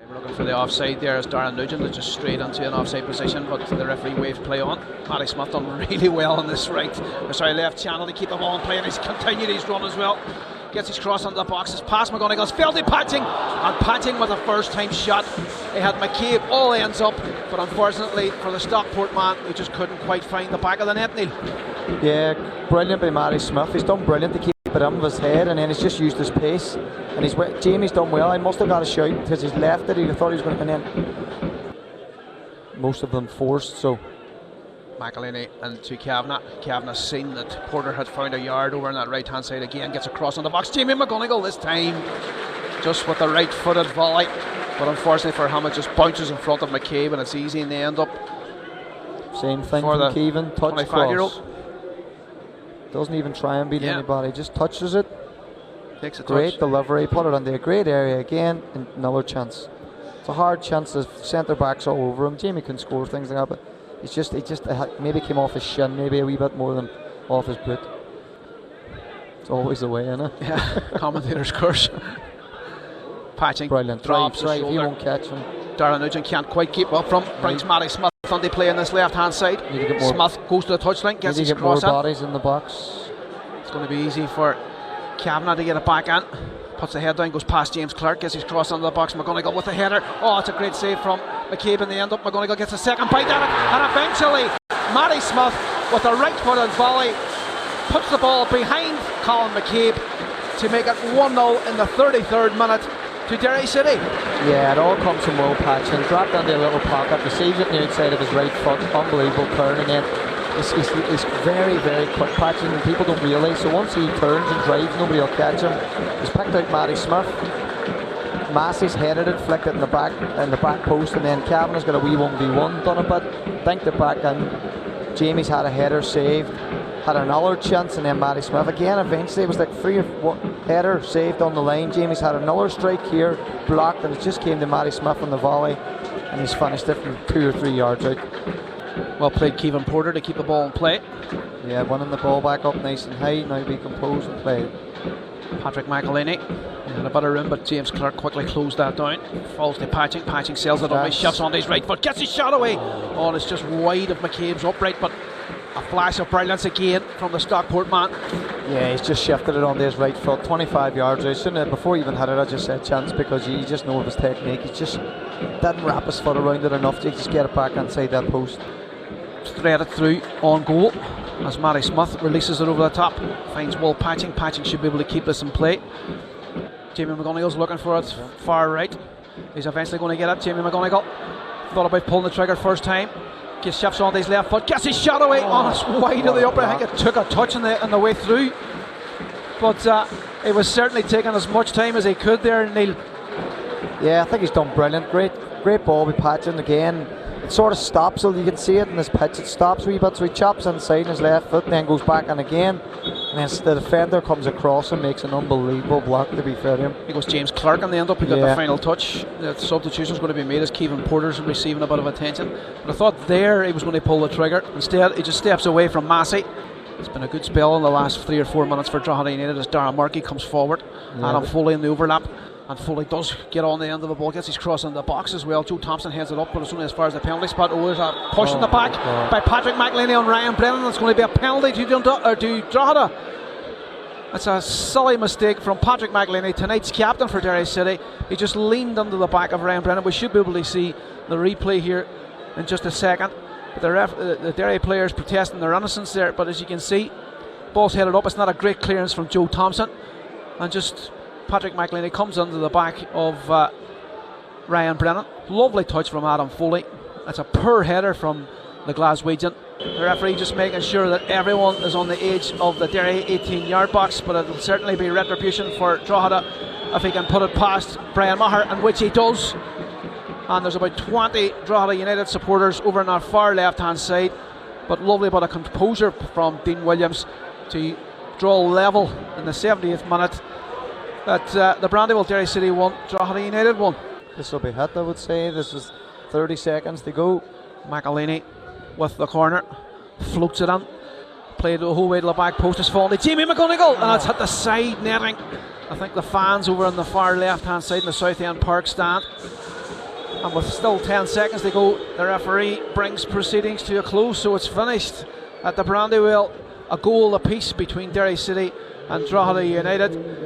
We're looking for the offside there as Darren Nugent is just straight into an offside position, but the referee waves play on. Matty Smith done really well on this left channel to keep the ball in play, and he's continued his run as well. Gets his cross onto the box, it's past McGonagall's, Feldy patching, and patching with a first time shot. He had McCabe all ends up, but unfortunately for the Stockport man, he just couldn't quite find the back of the net, Neil. Yeah, brilliant by Matty Smith. He's done brilliant to keep it in with his head, and then he's just used his pace. And Jamie's done well. I must have got a shout because he's left it. He thought he was going to come in. Most of them forced, so. McElhinney and to Kavanagh. Kavanagh seen that Porter had found a yard over on that right hand side again. Gets across on the box. Jamie McGonigal this time just with the right footed volley. But unfortunately for him, it just bounces in front of McCabe and it's easy in the end up. Same thing for Keevan. Touch 25-year-old. Doesn't even try and beat anybody, just touches it. Takes a great touch. Delivery, put it into a great area again, and another chance. It's a hard chance, the centre backs all over him. Jamie can score things like that, but he just maybe came off his shin, maybe a wee bit more than off his boot. It's always the way, isn't it? Yeah, commentator's curse. Patching, brilliant. Drops he won't catch him. Darren Nugent can't quite keep up from. Brings Matty Smith on to play on this left hand side. Smith goes to the touchline, gets his cross in. More bodies in the box. It's going to be easy for Kavanagh to get it back in. Puts the head down, goes past James Clark, gets his cross under the box. McGonigal with the header. Oh, it's a great save from McCabe in the end up. McGonigal gets a second bite at it, and eventually Matty Smith with a right footed volley puts the ball behind Colin McCabe to make it 1-0 in the 33rd minute to Derry City. Yeah, it all comes from Will Patchin. Dropped into a little pocket, receives it on the outside of his right foot. Unbelievable turn, and then he's very, very quick patching, and people don't realise. So once he turns and drives, nobody will catch him. He's picked out Matty Smith. Massey's headed it, flicked it in the back post, and then Kavanagh's got a wee 1v1 done a bit, dinked it back in. Jamie's had a header saved, had another chance, and then Matty Smith again. Eventually, it was like 3 or 4 header saved on the line. Jamie's had another strike here, blocked, and it just came to Matty Smith on the volley, and he's finished it from 2 or 3 yards out. Well played, Kevin Porter, to keep the ball in play. Yeah, winning the ball back up nice and high. Now be composed and play. Patrick McElhinney had a bit of room, but James Clark quickly closed that down. Falls to Patching. Patching sails it away, shots on his right foot, gets his shot away. Oh, and it's just wide of McCabe's upright, but a flash of brilliance again from the Stockport man. Yeah, he's just shifted it onto his right foot, 25 yards out. Shouldn't have, before he even hit it, I just said chance, because you just know of his technique. He just didn't wrap his foot around it enough to just get it back inside that post. Threaded through on goal as Matty Smith releases it over the top, finds Will Patching. Patching should be able to keep this in play. Jamie McGonigal's looking for it far right. He's eventually going to get it. Jamie McGonigal thought about pulling the trigger first time. Gets shifts on his left foot, gets his shot away. Oh, it's wide of the upper. I think it took a touch on the way through, but it was certainly taking as much time as he could there, Neil. Yeah, I think he's done brilliant. Great ball by Patching again. It sort of stops, so you can see it in this pitch. It stops a wee bit, so he chops inside his left foot and then goes back in again. And then the defender comes across and makes an unbelievable block, to be fair to him. It was James Clark in the end up who got the final touch. The substitution is going to be made as Kevin Porter's receiving a bit of attention. But I thought there he was going to pull the trigger. Instead, he just steps away from Massey. It's been a good spell in the last 3 or 4 minutes for Drogheda United as Darren Murky comes forward. Adam Foley in the overlap. And Foley does get on the end of the ball, gets his cross in the box as well. Joe Thompson heads it up, but it's only as far as the penalty spot. Oh, there's a push in the back by Patrick McElhinney on Ryan Brennan. It's going to be a penalty to Drogheda. It's a silly mistake from Patrick McElhinney, tonight's captain for Derry City. He just leaned under the back of Ryan Brennan. We should be able to see the replay here in just a second. But the Derry players protesting their innocence there, but as you can see, ball's headed up. It's not a great clearance from Joe Thompson, and just Patrick McElhinney comes under the back of Ryan Brennan. Lovely touch from Adam Foley. That's a poor header from the Glaswegian. The referee just making sure that everyone is on the edge of the Derry 18-yard box, but it'll certainly be retribution for Drogheda if he can put it past Brian Maher, and which he does. And there's about 20 Drogheda United supporters over on our far left-hand side, but lovely bit of composure from Dean Williams to draw level in the 70th minute. That the Brandywell Derry City won, Drogheda United won. This will be hit, I would say. This is 30 seconds to go. McElhinney with the corner, floats it in, played the whole way to the back post. It's fallen to Jamie McGonigal, and it's hit the side netting I think the fans over on the far left hand side in the South End Park stand. And with still 10 seconds to go, the referee brings proceedings to a close, so it's finished at the Brandywell, a goal apiece between Derry City and Drogheda United.